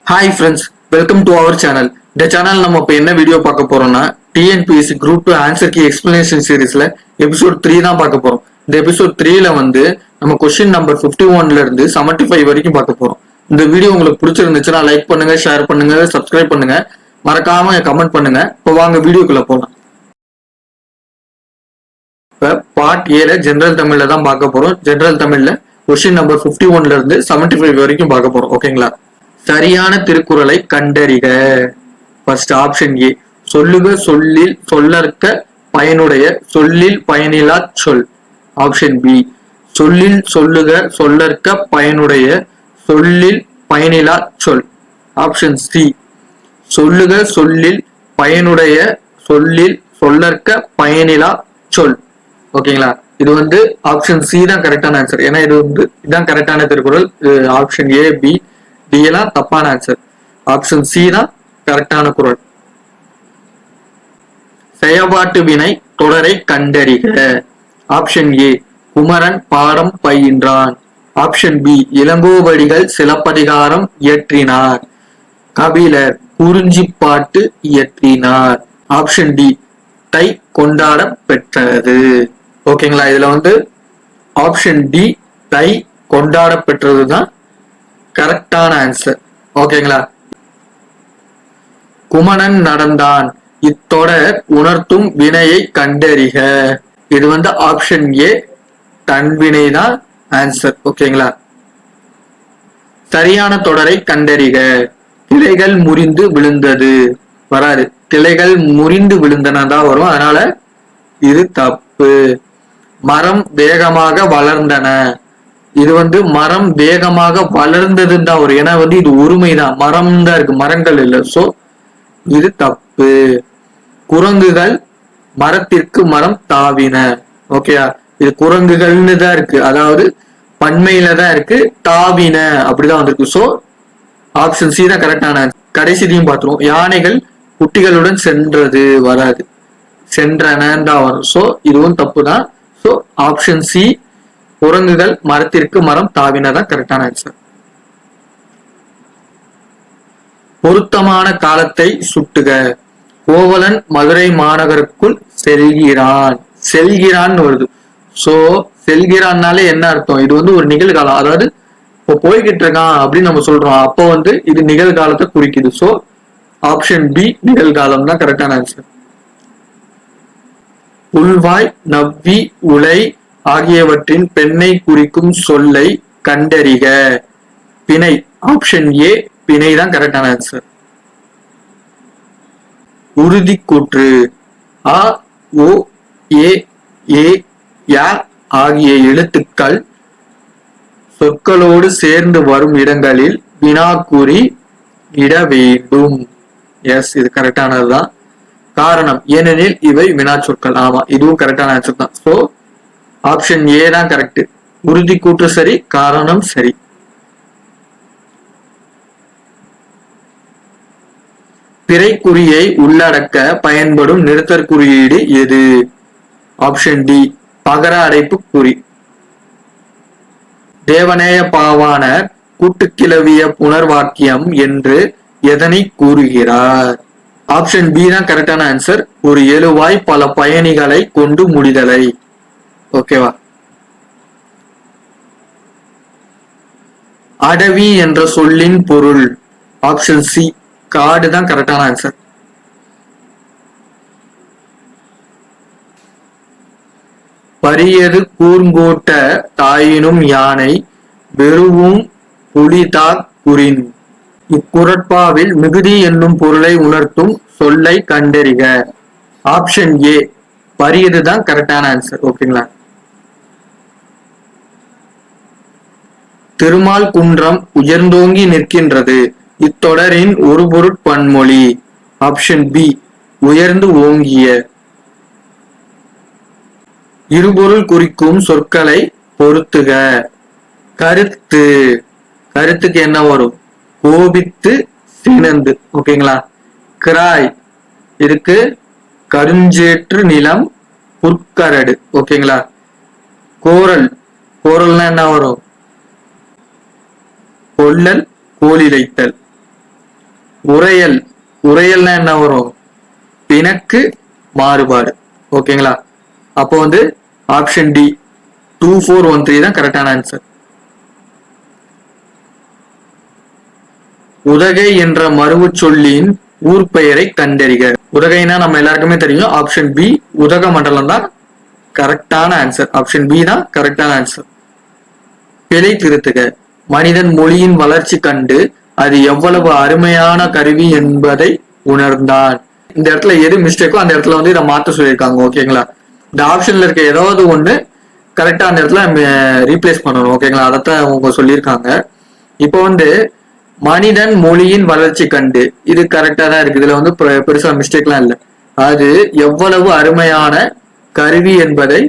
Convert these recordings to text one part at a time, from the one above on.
Hi friends, welcome to our channel. இந்த channel நம்ம இப்போ என்ன வீடியோ பார்க்க போறோம்னா TNPSC group 2 answer key explanation சீரீஸ்ல எபிசோட் 3 தான் பார்க்க போறோம். இந்த எபிசோட் 3ல நம்ம கொஸ்டின் நம்பர் 51ல இருந்து 75 வரைக்கும் பார்க்க போறோம். இந்த வீடியோ உங்களுக்கு பிடிச்சிருந்துச்சுன்னா லைக் பண்ணுங்க, ஷேர் பண்ணுங்க, சப்ஸ்கிரைப் பண்ணுங்க, மறக்காம கமெண்ட் பண்ணுங்க. இப்போ வாங்க வீடியோக்குள்ள போலாம். இப்ப பார்ட் ஏல ஜெனரல் தமிழ்ல தான் பார்க்க போறோம். ஜெனரல் தமிழ்ல கொஸ்டின் நம்பர் 51ல இருந்து 75 வரைக்கும் பார்க்க போறோம். ஓகேங்களா? சரியான திருக்குறளை கண்டறிக. ஃபர்ஸ்ட் ஆப்ஷன் ஏ, சொல்லுக சொல்லில் சொல்லற்க பயனுடைய சொல்லில் பயனிலா சொல். ஆப்ஷன் பி, சொல்லில் சொல்லுக சொல்லற்க பயனுடைய சொல்லில் பயனிலா சொல். ஆப்ஷன் சி, சொல்லுக சொல்லில் பயனுடைய சொல்லில் சொல்லற்க பயனிலா சொல். ஓகேங்களா? இது ஆப்ஷன் சி தான் கரெக்டான ஆன்சர். ஏன்னா இதுதான் கரெக்டான Thirukkural. Option A, B, D எல்லாம் தப்பான ஆன்சர். ஆப்ஷன் சி தான் கரெக்டான குறள். செயபாட்டு வினை தொடரை கண்டறிக. ஆப்ஷன் ஏ, குமரன் பாடம் பயின்றான். ஆப்ஷன் பி, இளங்கோவடிகள் சிலப்பதிகாரம் இயற்றினார். கபிலர் குறிஞ்சிப்பாட்டு இயற்றினார். ஆப்ஷன் டி, தை கொண்டாட பெற்றது. ஓகேங்களா? இதுல ஆப்ஷன் டி, தை கொண்டாட பெற்றதுதான் கரெக்டான ஆன்சர். ஓகேங்களா? குமணன் நடந்தான் இத்தொடர் உணர்த்தும் வினையை கண்டறிக. இது ஆப்ஷன் ஏ, தன்வினை தான் ஆன்சர். ஓகேங்களா? சரியான தொடரை கண்டறிக. கிளைகள் முறிந்து விழுந்தது வராது, கிளைகள் முறிந்து விழுந்தனதான் வரும். அதனால இது தப்பு. மரம் வேகமாக வளர்ந்தன. இது மரம் வேகமாக வளர்ந்ததுன்னு தான் வரும். ஏன்னா இது ஒருமைதான், மரம் தான் இருக்கு, மரங்கள் இல்லை. சோ இது தப்பு. குரங்குகள் மரத்திற்கு மரம் தாவின. ஓகேயா? இது குரங்குகள்னு தான் இருக்கு, அதாவது பன்மையில தான் இருக்கு. தாவின அப்படிதான் வந்திருக்கு. சோ ஆப்ஷன் சி தான் கரெக்டான. கடைசிதையும் பார்த்துருவோம். யானைகள் குட்டிகளுடன் சென்றது வராது, சென்றன தான் வரும். சோ இதுவும் தப்பு தான். சோ ஆப்ஷன் சி, குரங்குகள் மரத்திற்கு மரம் தாவினதான் கரெக்டான ஆன்சர். பொருத்தமான காலத்தை சுட்டுக. கோவலன் மதுரை மாநகருக்குள் செல்கிறான். செல்கிறான் வருது. சோ செல்கிறான்னாலே என்ன அர்த்தம்? இது ஒரு நிகழ்காலம். அதாவது இப்போ போய்கிட்டு இருக்கான் அப்படின்னு நம்ம சொல்றோம். அப்போ இது நிகழ்காலத்தை குறிக்குது. சோ ஆப்ஷன் பி, நிகழ்காலம் தான் கரெக்டான ஆன்சர். உள்வாய் நவ்வி உலை ஆகியவற்றின் பெண்ணை குறிக்கும் சொல்லை கண்டறிக. பிணை. ஆப்ஷன் ஏ, பிணை தான் கரெக்டான ஆன்சர். உறுதி கூற்று. அ, ஓ, ஏ, ஏ, ய ஆகிய எழுத்துக்கள் சொற்களோடு சேர்ந்து வரும் இடங்களில் வினாக்குறி இட வேண்டும். எஸ், இது கரெக்டானதுதான். காரணம், ஏனெனில் இவை வினா சொற்கள். ஆமா, இதுவும் கரெக்டான ஆன்சர் தான். சோ ஆப்ஷன் ஏ தான் கரெக்ட். உறுதி கூற்று சரி, காரணம் சரி. பிறைக்குறியை உள்ளடக்க பயன்படும் நிறுத்தற் குறியீடு எது? ஆப்ஷன் டி, பகர அடைப்பு குறி. தேவநேய பாவாணர் கூட்டுக்கிளவிய புனர்வாக்கியம் என்று எதனை கூறுகிறார்? ஆப்ஷன் பி தான் கரெக்டான ஆன்சர். ஒரு எழுவாய் பல பயணிகளை கொண்டு முடிதலை. ஓகேவா? அடவி என்ற சொல்லின் பொருள். ஆப்ஷன் சி, காடு தான் கரெக்டான ஆன்சர். பரியது கூர்ங்கோட்ட தாயினும் யானை வெறுவும் புலிதா குறின். இக்குறட்பாவில் மிகுதி என்னும் பொருளை உணர்த்தும் சொல்லை கண்டறிக. ஆப்ஷன் ஏ, பரியது தான் கரெக்டான ஆன்சர். ஓகேங்களா? திருமால் குன்றம் உயர்ந்தோங்கி நிற்கின்றது. இத்தொடரின் ஒரு பொருட்பன்மொழி. ஆப்ஷன் பி, உயர்ந்து ஓங்கிய. இருபொருள் குறிக்கும் சொற்களை பொருத்துக. கருத்து. கருத்துக்கு என்ன வரும்? கோபித்து சினந்து. ஓகேங்களா? கிராய் இருக்கு, கருஞ்சேற்று நிலம் புற்கரடு. ஓகேங்களா? கோரல். கோரல்னா என்ன வரும்? கொல்லல், கோலிழைத்தல். உரையல், உரையல்னா என்ன வரும்? பிணக்கு மாறுபாடு. ஓகேங்களா? அப்போ வந்து ஆப்ஷன் டி 2413 தான் கரெக்டான ஆன்சர். உதகை என்ற மறுவு சொல்லின் ஊர் பெயரை கண்டறிக. உதகைனா நம்ம எல்லாருக்குமே தெரியும். ஆப்ஷன் பி உதக மண்டலம் தான் கரெக்டான ஆன்சர். ஆப்ஷன் பி தான் கரெக்டான ஆன்சர். பிழை திருத்துக. மனிதன் மொழியின் வளர்ச்சி கண்டு அது எவ்வளவு அருமையான கருவி என்பதை உணர்ந்தான். இந்த இடத்துல எது மிஸ்டேக்கோ அந்த இடத்துல வந்து இதை மாற்ற சொல்லியிருக்காங்க. ஓகேங்களா? இந்த ஆப்ஷன்ல இருக்க ஏதாவது ஒண்ணு கரெக்டா அந்த இடத்துல ரீப்ளேஸ் பண்ணணும். ஓகேங்களா? அதைத்தான் அவங்க சொல்லியிருக்காங்க. இப்போ வந்து மனிதன் மொழியின் வளர்ச்சி கண்டு, இது கரெக்டா தான் இருக்கு. இதுல வந்து பெருசா மிஸ்டேக்லாம் இல்லை. அது எவ்வளவு அருமையான கருவி என்பதை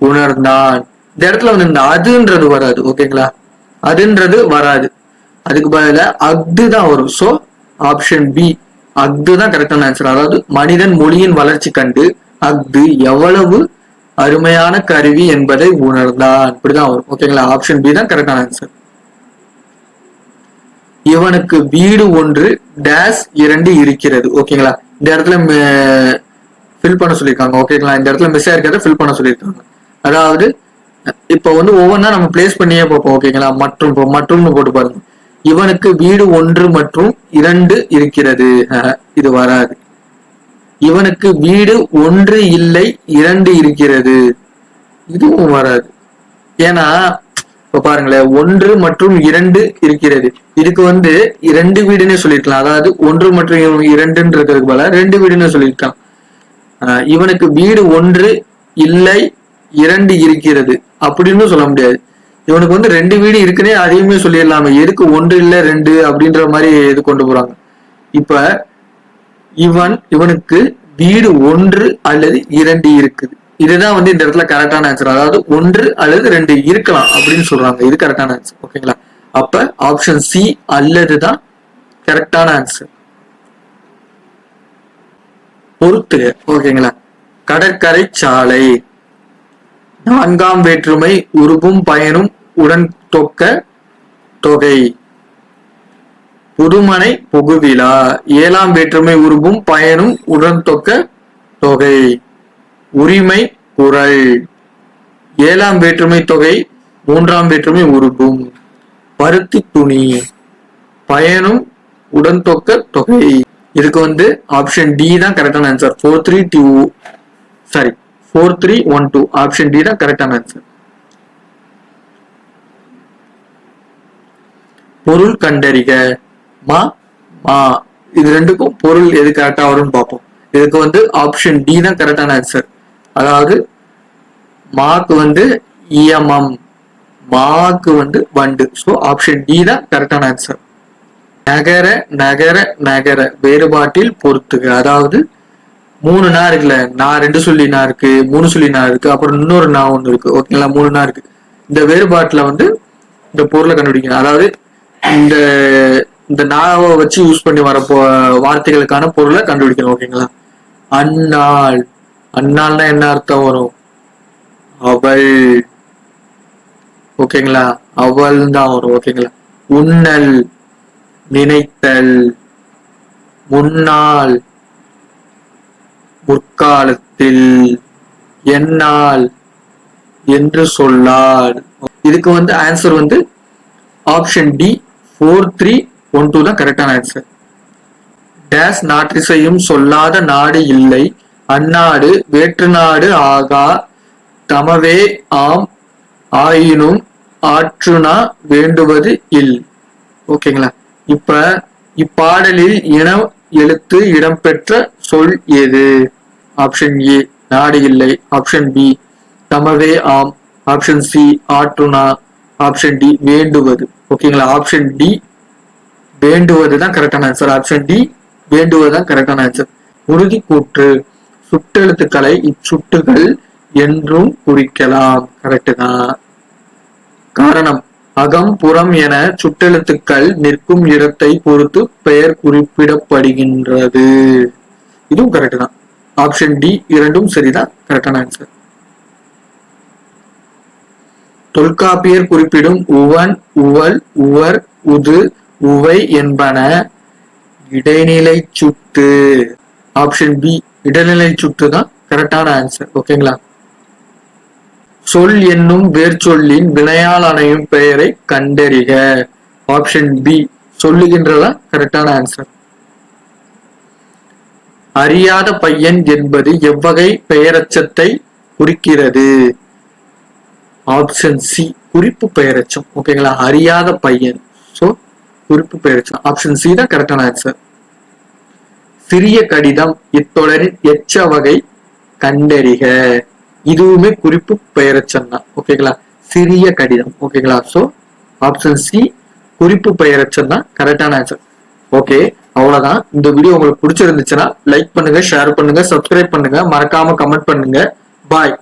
உணர்ந்தான். இந்த இடத்துல வந்து இந்த அதுன்றது வராது. ஓகேங்களா? அதுன்றது வராது. அதுக்கு பதிலா அஃது தான் வரும். சோ ஆப்ஷன் பி அஃது தான் கரெக்டான ஆன்சர். அதாவது மனிதன் மொழியின் வளர்ச்சி கண்டு அஃது எவ்வளவு அருமையான கருவி என்பதை உணர்ந்தான். இப்படிதான் வரும். ஓகேங்களா? ஆப்ஷன் பி தான் கரெக்டான ஆன்சர். இவனுக்கு வீடு ஒன்று டேஸ் 2 இருக்கிறது. ஓகேங்களா? இந்த இடத்துல ஃபில் பண்ண சொல்லியிருக்காங்க. ஓகேங்களா? இந்த இடத்துல மிஸ் ஆயிருக்கிறத ஃபில் பண்ண சொல்லியிருக்காங்க. அதாவது இப்ப வந்து ஒவ்வொன்றா நம்ம பிளேஸ் பண்ணியே பார்ப்போம். ஓகேங்களா? மற்றும்னு போட்டு பாருங்க. இவனுக்கு வீடு 1 மற்றும் 2 இருக்கிறது. இது வராது. இவனுக்கு வீடு 1 இல்லை 2 இருக்கிறது. இதுவும் வராது. ஏன்னா இப்ப பாருங்களேன், 1 மற்றும் 2 இருக்கிறது. இதுக்கு வந்து 2 வீடுன்னு சொல்லிருக்கலாம். அதாவது 1 மற்றும் 2ன்றதுக்கு பதிலா 2 வீடுன்னு சொல்லியிருக்கான். இவனுக்கு வீடு 1 இல்லை 2 இருக்கிறது அப்படின்னு சொல்ல முடியாது. இவனுக்கு வந்து 2 வீடு இருக்குன்னே அதையுமே சொல்லிடலாமே. எதுக்கு 1 இல்ல 2 அப்படின்ற மாதிரி இது கொண்டு போறாங்க. இப்ப இவனுக்கு வீடு 1 அல்லது 2 இருக்குது. இதுதான் வந்து இந்த இடத்துல கரெக்டான ஆன்சர். அதாவது 1 அல்லது 2 இருக்கலாம் அப்படின்னு சொல்றாங்க. இது கரெக்டான ஆன்சர். ஓகேங்களா? அப்ப ஆப்ஷன் சி அல்லதுதான் கரெக்டான ஆன்சர். பொறுத்து. ஓகேங்களா? கடற்கரை சாலை. 4ஆம் வேற்றுமை உருபும் பயனும் உடன் தொக்க தொகை. புதுமனை புகுவிழா. 7ஆம் வேற்றுமை உருபும் பயனும் உடன் தொக்க தொகை. உரிமை குரல். 7ஆம் வேற்றுமை தொகை 3ஆம் வேற்றுமை உருபும். பருத்தி துணி. பயனும் உடன் தொக்க தொகை. இதுக்கு வந்து ஆப்ஷன் டி தான் கரெக்டான ஆன்சர். 4312 ஆப்ஷன் டி தான் கரெக்டான ஆன்சர். பொருள் கண்டறிக. மா மா இது ரெண்டுக்கும் பொருள் எது கரெக்டா வரும்னு பார்ப்போம். இதுக்கு வந்து ஆப்ஷன் டி தான் கரெக்டான ஆன்சர். அதாவது மாக்கு வந்து இயமம், மாக்கு வந்து வண்டு. ஸோ ஆப்ஷன் டி தான் கரெக்டான ஆன்சர். நகர நகர நகர வேறுபாட்டில் பொறுத்துக. அதாவது 3 நா இருக்குல்ல, நான் 2 சொல்லி நா இருக்கு, 3 சொல்லி நா இருக்கு, அப்புறம் இன்னொரு நா ஒண்ணு இருக்கு. ஓகேங்களா? 3 நா இருக்கு. இந்த வேறுபாட்டுல வந்து இந்த பொருளை கண்டுபிடிக்கணும். அதாவது இந்த இந்த நாவை வச்சு யூஸ் பண்ணி வர வார்த்தைகளுக்கான பொருளை கண்டுபிடிக்கணும். ஓகேங்களா? அந்நாள். அந்நாள்னா என்ன அர்த்தம் வரும்? அவள். ஓகேங்களா? அவள் தான் வரும். ஓகேங்களா? உன்னல் நினைத்தல். முன்னாள் முற்காலத்தில். என்னால் என்று சொல்லால். இதுக்கு வந்து ஆன்சர் வந்து ஆப்ஷன் டி 4312 தான் கரெக்டான ஆன்சர். டேஸ் நாற்றிசையும் சொல்லாத நாடு இல்லை, அந்நாடு வேற்று நாடு ஆகா, தமவே ஆம் ஆயினும் ஆற்றுனா வேண்டுவது இல். ஓகேங்களா? இப்ப இப்பாடலில் இன எழுத்து இடம்பெற்ற சொல் எது? ஆப்ஷன் ஏ நாடு இல்லை, ஆப்ஷன் பி தமவே ஆம், ஆப்ஷன் சி ஆற்றுனா, ஆப்ஷன் டி வேண்டுவது. ஓகேங்களா? ஆப்ஷன் டி வேண்டுவது தான் கரெக்டான ஆன்சர். ஆப்ஷன் டி வேண்டுவது தான் கரெக்டான ஆன்சர். உறுதி கூற்று. சுட்டெழுத்துக்களை இச்சுட்டுகள் என்றும் குறிக்கலாம். கரெக்ட் தான். காரணம் அகம் புறம் என சுட்டெழுத்துக்கள் நிற்கும் இடத்தை பொறுத்து பெயர் குறிப்பிடப்படுகின்றது. இதுவும் கரெக்ட் தான். ஆப்ஷன் டி இரண்டும் சரிதான் கரெக்டான ஆன்சர். தொல்காப்பியர் குறிப்பிடும் உவன் உவல் உவர் உது உவை என்பன இடைநிலை சுட்டு. ஆப்ஷன் பி இடைநிலை சுட்டு தான் கரெக்டான ஆன்சர். ஓகேங்களா? சொல் என்னும் வேர்ச்சொல்லின் வினையால் அணையும் பெயரை கண்டறிக. ஆப்ஷன் பி சொல்லுகின்றதா கரெக்டான ஆன்சர். அறியாத பையன் என்பது எவ்வகை பெயரச்சத்தை குறிக்கிறது? ஆப்ஷன் சி குறிப்பு பெயரச்சம். ஓகேங்களா? அறியாத பையன், சோ குறிப்பு பெயரச்சம். ஆப்ஷன் சி தான் கரெக்டான ஆன்சர். சிறிய கடிதம் இத்தொடரின் எச்ச வகை கண்டறிக. இதுவுமே குறிப்பு பெயரச்சம் தான். ஓகேங்களா? சிறிய கடிதம். ஓகேங்களா? சோ ஆப்ஷன் சி குறிப்பு பெயரச்சம் தான் கரெக்டான ஆன்சர். ஓகே, அவ்வளவுதான். இந்த வீடியோ உங்களுக்கு பிடிச்சிருந்துச்சுன்னா லைக் பண்ணுங்க, ஷேர் பண்ணுங்க, சப்ஸ்கிரைப் பண்ணுங்க, மறக்காம கமெண்ட் பண்ணுங்க. பாய்.